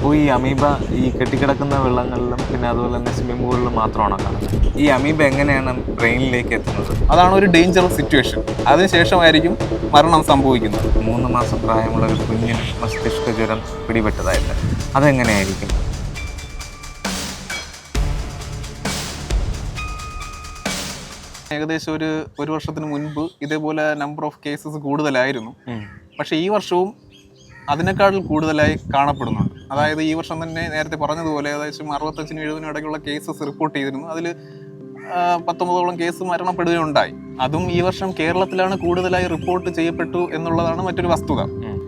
അപ്പോൾ ഈ അമീബ ഈ കെട്ടിക്കിടക്കുന്ന വെള്ളങ്ങളിലും പിന്നെ അതുപോലെ തന്നെ സ്വിമ്മിംഗ് പൂളിലും മാത്രമാണോ കാണുന്നത്? ഈ അമീബ എങ്ങനെയാണ് ബ്രെയിനിലേക്ക് എത്തുന്നത്? അതാണ് ഒരു ഡേഞ്ചറസ് സിറ്റുവേഷൻ. അതിനുശേഷമായിരിക്കും മരണം സംഭവിക്കുന്നത്. 3 മാസം പ്രായമുള്ള ഒരു കുഞ്ഞിന് മസ്തിഷ്ക ജ്വരം പിടിപെട്ടതായിട്ട് അതെങ്ങനെയായിരിക്കും? ഏകദേശം ഒരു വർഷത്തിന് മുൻപ് ഇതേപോലെ നമ്പർ ഓഫ് കേസസ് കൂടുതലായിരുന്നു. പക്ഷേ ഈ വർഷവും അതിനേക്കാൾ കൂടുതലായി കാണപ്പെടുന്നുണ്ട്. അതായത് ഈ വർഷം തന്നെ നേരത്തെ പറഞ്ഞതുപോലെ ഏകദേശം 65-70 ഇടയ്ക്കുള്ള കേസസ് റിപ്പോർട്ട് ചെയ്തിരുന്നു. അതിൽ 19ഓളം കേസ് മരണപ്പെടുകയുണ്ടായി. അതും ഈ വർഷം കേരളത്തിലാണ് കൂടുതലായി റിപ്പോർട്ട് ചെയ്യപ്പെട്ടു എന്നുള്ളതാണ് മറ്റൊരു വസ്തുത.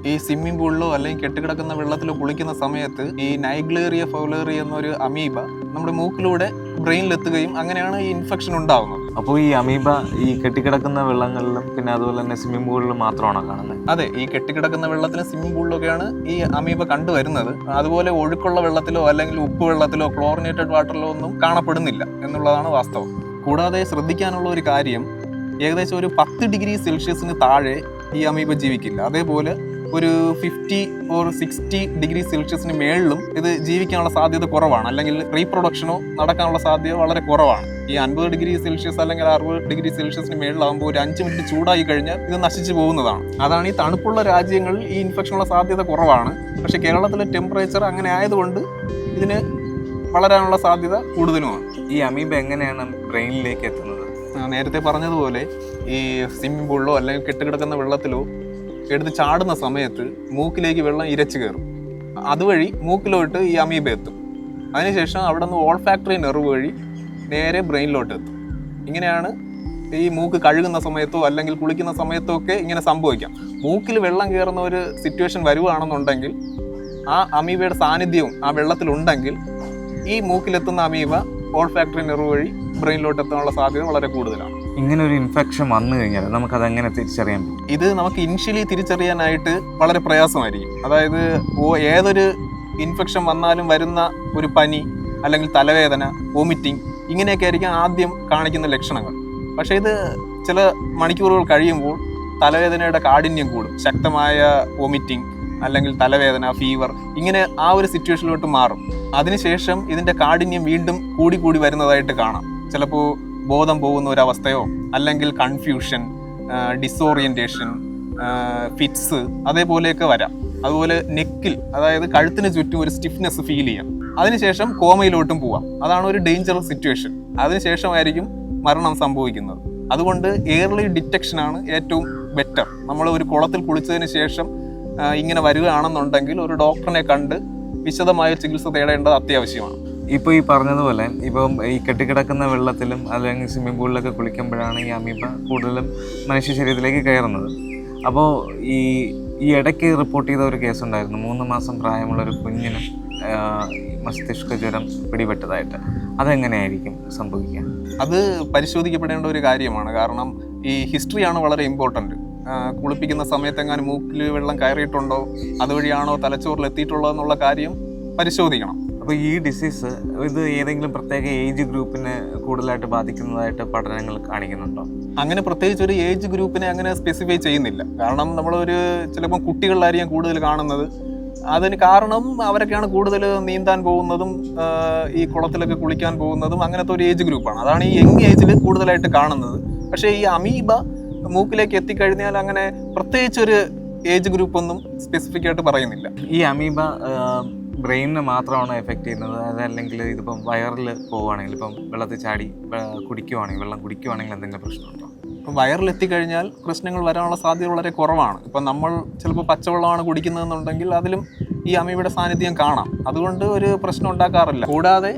ഈ സ്വിമ്മിംഗ് പൂളിലോ അല്ലെങ്കിൽ കെട്ടിക്കിടക്കുന്ന വെള്ളത്തിലോ കുളിക്കുന്ന സമയത്ത് ഈ നൈഗ്ലേറിയ ഫൗലേറിയ എന്നൊരു അമീബ നമ്മുടെ മൂക്കിലൂടെ ബ്രെയിനിലെത്തുകയും അങ്ങനെയാണ് ഈ ഇൻഫെക്ഷൻ ഉണ്ടാകുന്നത്. അപ്പോൾ ഈ അമീബ ഈ കെട്ടിക്കിടക്കുന്ന വെള്ളങ്ങളിലും പിന്നെ അതുപോലെ തന്നെ സ്വിമ്മിംഗ് പൂളിലും മാത്രമാണോ കാണുന്നത്? അതെ, ഈ കെട്ടിക്കിടക്കുന്ന വെള്ളത്തിലും സ്വിമ്മിംഗ് പൂളിലൊക്കെയാണ് ഈ അമീബ കണ്ടുവരുന്നത്. അതുപോലെ ഒഴുക്കുള്ള വെള്ളത്തിലോ അല്ലെങ്കിൽ ഉപ്പ് വെള്ളത്തിലോ ക്ലോറിനേറ്റഡ് വാട്ടറിലോ ഒന്നും കാണപ്പെടുന്നില്ല എന്നുള്ളതാണ് വാസ്തവം. കൂടാതെ ശ്രദ്ധിക്കാനുള്ള ഒരു കാര്യം, ഏകദേശം ഒരു 10 ഡിഗ്രി സെൽഷ്യസിന് താഴെ ഈ അമീബ ജീവിക്കില്ല. അതേപോലെ ഒരു 50 or 60 ഡിഗ്രി സെൽഷ്യസിന് മേളിലും ഇത് ജീവിക്കാനുള്ള സാധ്യത കുറവാണ്, അല്ലെങ്കിൽ റീപ്രൊഡക്ഷനോ നടക്കാനുള്ള സാധ്യത വളരെ കുറവാണ്. ഈ 50 ഡിഗ്രി സെൽഷ്യസ് അല്ലെങ്കിൽ 60 ഡിഗ്രി സെൽഷ്യസിന് മേളിലാകുമ്പോൾ ഒരു 5 മിനിറ്റ് ചൂടായി കഴിഞ്ഞാൽ ഇത് നശിച്ചു പോകുന്നതാണ്. അതാണ് ഈ തണുപ്പുള്ള രാജ്യങ്ങളിൽ ഈ ഇൻഫെക്ഷനുള്ള സാധ്യത കുറവാണ്. പക്ഷേ കേരളത്തിലെ ടെമ്പറേച്ചർ അങ്ങനെ ആയതുകൊണ്ട് ഇതിന് വളരാനുള്ള സാധ്യത കൂടുതലുമാണ്. ഈ അമീബ എങ്ങനെയാണ് ബ്രെയിനിലേക്ക് എത്തുന്നത്? നേരത്തെ പറഞ്ഞതുപോലെ ഈ സ്വിമ്മിംഗ് പൂളിലോ അല്ലെങ്കിൽ കെട്ടിക്കിടക്കുന്ന വെള്ളത്തിലോ എടുത്ത് ചാടുന്ന സമയത്ത് മൂക്കിലേക്ക് വെള്ളം ഇരച്ചു കയറും. അതുവഴി മൂക്കിലോട്ട് ഈ അമീബ എത്തും. അതിനുശേഷം അവിടെ നിന്ന് ഓൾഫാക്ടറി നെർവ് വഴി നേരെ ബ്രെയിനിലോട്ട് എത്തും. ഇങ്ങനെയാണ് ഈ മൂക്ക് കഴുകുന്ന സമയത്തോ അല്ലെങ്കിൽ കുളിക്കുന്ന സമയത്തോ ഒക്കെ ഇങ്ങനെ സംഭവിക്കാം. മൂക്കിൽ വെള്ളം കയറുന്ന ഒരു സിറ്റുവേഷൻ വരുവാണെന്നുണ്ടെങ്കിൽ ആ അമീബയുടെ സാന്നിധ്യവും ആ വെള്ളത്തിലുണ്ടെങ്കിൽ ഈ മൂക്കിലെത്തുന്ന അമീബ ഓൾഫാക്ടറി നെർവ് വഴി ബ്രെയിനിലോട്ട് എത്താനുള്ള സാധ്യത വളരെ കൂടുതലാണ്. ഇങ്ങനെ ഒരു ഇൻഫെക്ഷൻ വന്നു കഴിഞ്ഞാൽ നമുക്കതെങ്ങനെ തിരിച്ചറിയാൻ പറ്റും? ഇത് നമുക്ക് ഇനിഷ്യലി തിരിച്ചറിയാനായിട്ട് വളരെ പ്രയാസമായിരിക്കും. അതായത് ഏതൊരു ഇൻഫെക്ഷൻ വന്നാലും വരുന്ന ഒരു പനി അല്ലെങ്കിൽ തലവേദന, വോമിറ്റിംഗ്, ഇങ്ങനെയൊക്കെ ആയിരിക്കും ആദ്യം കാണിക്കുന്ന ലക്ഷണങ്ങൾ. പക്ഷേ ഇത് ചില മണിക്കൂറുകൾ കഴിയുമ്പോൾ തലവേദനയുടെ കാഠിന്യം കൂടും, ശക്തമായ വോമിറ്റിംഗ് അല്ലെങ്കിൽ തലവേദന, ഫീവർ, ഇങ്ങനെ ആ ഒരു സിറ്റുവേഷനിലോട്ട് മാറും. അതിനുശേഷം ഇതിൻ്റെ കാഠിന്യം വീണ്ടും കൂടി വരുന്നതായിട്ട് കാണാം. ചിലപ്പോൾ ബോധം പോകുന്ന ഒരവസ്ഥയോ അല്ലെങ്കിൽ കൺഫ്യൂഷൻ, ഡിസോറിയൻറ്റേഷൻ, ഫിറ്റ്സ്, അതേപോലെയൊക്കെ വരാം. അതുപോലെ നെക്കിൽ, അതായത് കഴുത്തിന് ചുറ്റും ഒരു സ്റ്റിഫ്നെസ് ഫീൽ ചെയ്യാം. അതിനുശേഷം കോമയിലോട്ടും പോവാം. അതാണ് ഒരു ഡേഞ്ചറസ് സിറ്റുവേഷൻ. അതിനുശേഷമായിരിക്കും മരണം സംഭവിക്കുന്നത്. അതുകൊണ്ട് ഏർലി ഡിറ്റക്ഷനാണ് ഏറ്റവും ബെറ്റർ. നമ്മൾ ഒരു കുളത്തിൽ കുളിച്ചതിന് ശേഷം ഇങ്ങനെ വരികയാണെന്നുണ്ടെങ്കിൽ ഒരു ഡോക്ടറിനെ കണ്ട് വിശദമായ ചികിത്സ തേടേണ്ടത് അത്യാവശ്യമാണ്. ഇപ്പോൾ ഈ പറഞ്ഞതുപോലെ ഇപ്പം ഈ കെട്ടിക്കിടക്കുന്ന വെള്ളത്തിലും അല്ലെങ്കിൽ സ്വിമ്മിംഗ് പൂളിലൊക്കെ കുളിക്കുമ്പോഴാണ് ഈ അമീബ കൂടുതലും മനുഷ്യ ശരീരത്തിലേക്ക് കയറുന്നത്. അപ്പോൾ ഈ ഇടയ്ക്ക് റിപ്പോർട്ട് ചെയ്ത ഒരു കേസുണ്ടായിരുന്നു. 3 മാസം പ്രായമുള്ളൊരു കുഞ്ഞിന് മസ്തിഷ്ക ജ്വരം പിടിപെട്ടതായിട്ട് അതെങ്ങനെയായിരിക്കും സംഭവിക്കുക? അത് പരിശോധിക്കപ്പെടേണ്ട ഒരു കാര്യമാണ്. കാരണം ഈ ഹിസ്റ്ററിയാണ് വളരെ ഇമ്പോർട്ടൻറ്റ്. കുളിപ്പിക്കുന്ന സമയത്തെങ്ങാനും മൂക്കിൽ വെള്ളം കയറിയിട്ടുണ്ടോ, അതുവഴിയാണോ തലച്ചോറിൽ എത്തിയിട്ടുള്ളോ എന്നുള്ള കാര്യം പരിശോധിക്കണം. അപ്പോൾ ഈ ഡിസീസ് ഇത് ഏതെങ്കിലും പ്രത്യേക ഏജ് ഗ്രൂപ്പിനെ കൂടുതലായിട്ട് ബാധിക്കുന്നതായിട്ട് പഠനങ്ങൾ കാണിക്കുന്നുണ്ടോ? അങ്ങനെ പ്രത്യേകിച്ച് ഒരു ഏജ് ഗ്രൂപ്പിനെ അങ്ങനെ സ്പെസിഫൈ ചെയ്യുന്നില്ല. കാരണം നമ്മളൊരു ചിലപ്പോൾ കുട്ടികളിലായിരിക്കും കൂടുതൽ കാണുന്നത്. അതിന് കാരണം അവരൊക്കെയാണ് കൂടുതൽ നീന്താൻ പോകുന്നതും ഈ കുളത്തിലൊക്കെ കുളിക്കാൻ പോകുന്നതും അങ്ങനത്തെ ഒരു ഏജ് ഗ്രൂപ്പാണ്. അതാണ് ഈ യങ് ഏജിൽ കൂടുതലായിട്ട് കാണുന്നത്. പക്ഷേ ഈ അമീബ മൂക്കിലേക്ക് എത്തിക്കഴിഞ്ഞാൽ അങ്ങനെ പ്രത്യേകിച്ചൊരു ഏജ് ഗ്രൂപ്പൊന്നും സ്പെസിഫിക് ആയിട്ട് പറയുന്നില്ല. ഈ അമീബ ബ്രെയിനിനെ മാത്രമാണ് എഫക്റ്റ് ചെയ്യുന്നത്, അതല്ലെങ്കിൽ ഇതിപ്പം വയറിൽ പോവുകയാണെങ്കിൽ, ഇപ്പം വെള്ളത്തിൽ ചാടി വെള്ളം കുടിക്കുവാണെങ്കിൽ എന്തെങ്കിലും പ്രശ്നമുണ്ടോ? ഇപ്പം വയറിലെത്തിക്കഴിഞ്ഞാൽ പ്രശ്നങ്ങൾ വരാനുള്ള സാധ്യത വളരെ കുറവാണ്. ഇപ്പം നമ്മൾ ചിലപ്പോൾ പച്ചവെള്ളമാണ് കുടിക്കുന്നതെന്നുണ്ടെങ്കിൽ അതിലും ഈ അമീബയുടെ സാന്നിധ്യം കാണാം. അതുകൊണ്ട് ഒരു പ്രശ്നം ഉണ്ടാക്കാറില്ല. കൂടാതെ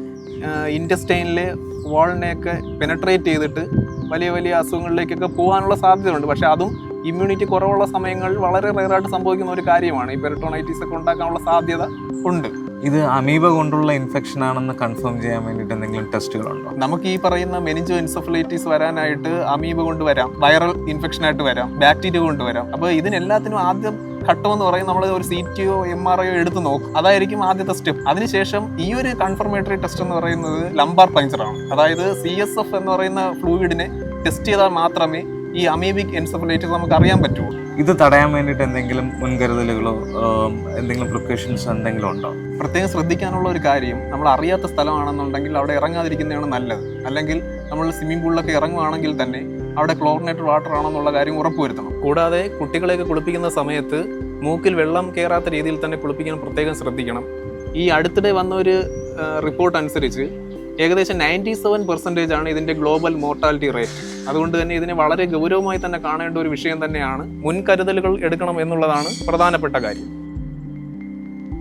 ഇൻറ്റസ്റ്റൈനിലെ വാളിനെയൊക്കെ പെനട്രേറ്റ് ചെയ്തിട്ട് വലിയ അസുഖങ്ങളിലേക്കൊക്കെ പോകാനുള്ള സാധ്യതയുണ്ട്. പക്ഷേ അതും ഇമ്മ്യൂണിറ്റി കുറവുള്ള സമയങ്ങളിൽ വളരെ റെയറായിട്ട് സംഭവിക്കുന്ന ഒരു കാര്യമാണ്. ഈ പെരിട്ടോണൈറ്റിസ് ഒക്കെ ഉണ്ടാക്കാനുള്ള സാധ്യത ഉണ്ട്. ഇത് അമീബ കൊണ്ടുള്ള ഇൻഫെക്ഷൻ ആണെന്ന് കൺഫേം ചെയ്യാൻ വേണ്ടിയിട്ട് എന്തെങ്കിലും ടെസ്റ്റുകളുണ്ടോ? നമുക്ക് ഈ പറയുന്ന മെനിഞ്ചോ എൻസെഫലൈറ്റിസ് വരാനായിട്ട് അമീബ കൊണ്ടുവരാം, വൈറൽ ഇൻഫെക്ഷൻ ആയിട്ട് വരാം, ബാക്ടീരിയ കൊണ്ടുവരാം. അപ്പോൾ ഇതിനെല്ലാത്തിനും ആദ്യം ഘട്ടമെന്ന് പറയുന്നത് നമ്മൾ ഒരു CTO MRIയോ എടുത്ത് നോക്കും. അതായിരിക്കും ആദ്യത്തെ സ്റ്റെപ്പ്. അതിനുശേഷം ഈ ഒരു കൺഫർമേറ്ററി ടെസ്റ്റ് എന്ന് പറയുന്നത് ലംബാർ പങ്ചറാണ്. അതായത് CSF എന്ന് പറയുന്ന ഫ്ലൂയിഡിനെ ടെസ്റ്റ് ചെയ്താൽ മാത്രമേ ഈ അമീബിക് എൻസെഫലൈറ്റിസ് നമുക്ക് അറിയാൻ പറ്റുമോ? ഇത് തടയാൻ വേണ്ടിയിട്ട് എന്തെങ്കിലും മുൻകരുതലുകളോ എന്തെങ്കിലും പ്രിക്കോഷൻസ് എന്തെങ്കിലും ഉണ്ടോ? പ്രത്യേകം ശ്രദ്ധിക്കാനുള്ള ഒരു കാര്യം, നമ്മൾ അറിയാത്ത സ്ഥലമാണെന്നുണ്ടെങ്കിൽ അവിടെ ഇറങ്ങാതിരിക്കുന്നതാണ് നല്ലത്. അല്ലെങ്കിൽ നമ്മൾ സ്വിമ്മിംഗ് പൂളിലൊക്കെ ഇറങ്ങുവാണെങ്കിൽ തന്നെ അവിടെ ക്ലോറിനേറ്റഡ് വാട്ടർ ആണെന്നുള്ള കാര്യം ഉറപ്പുവരുത്തണം. കൂടാതെ കുട്ടികളെയൊക്കെ കുളിപ്പിക്കുന്ന സമയത്ത് മൂക്കിൽ വെള്ളം കയറാത്ത രീതിയിൽ തന്നെ കുളിപ്പിക്കാൻ പ്രത്യേകം ശ്രദ്ധിക്കണം. ഈ അടുത്തിടെ വന്ന ഒരു റിപ്പോർട്ട് അനുസരിച്ച് ഏകദേശം 97% ആണ് ഇതിൻ്റെ ഗ്ലോബൽ മോർട്ടാലിറ്റി റേറ്റ്. അതുകൊണ്ട് തന്നെ ഇതിനെ വളരെ ഗൗരവമായി തന്നെ കാണേണ്ട ഒരു വിഷയം തന്നെയാണ്. മുൻകരുതലുകൾ എടുക്കണം എന്നുള്ളതാണ് പ്രധാനപ്പെട്ട കാര്യം.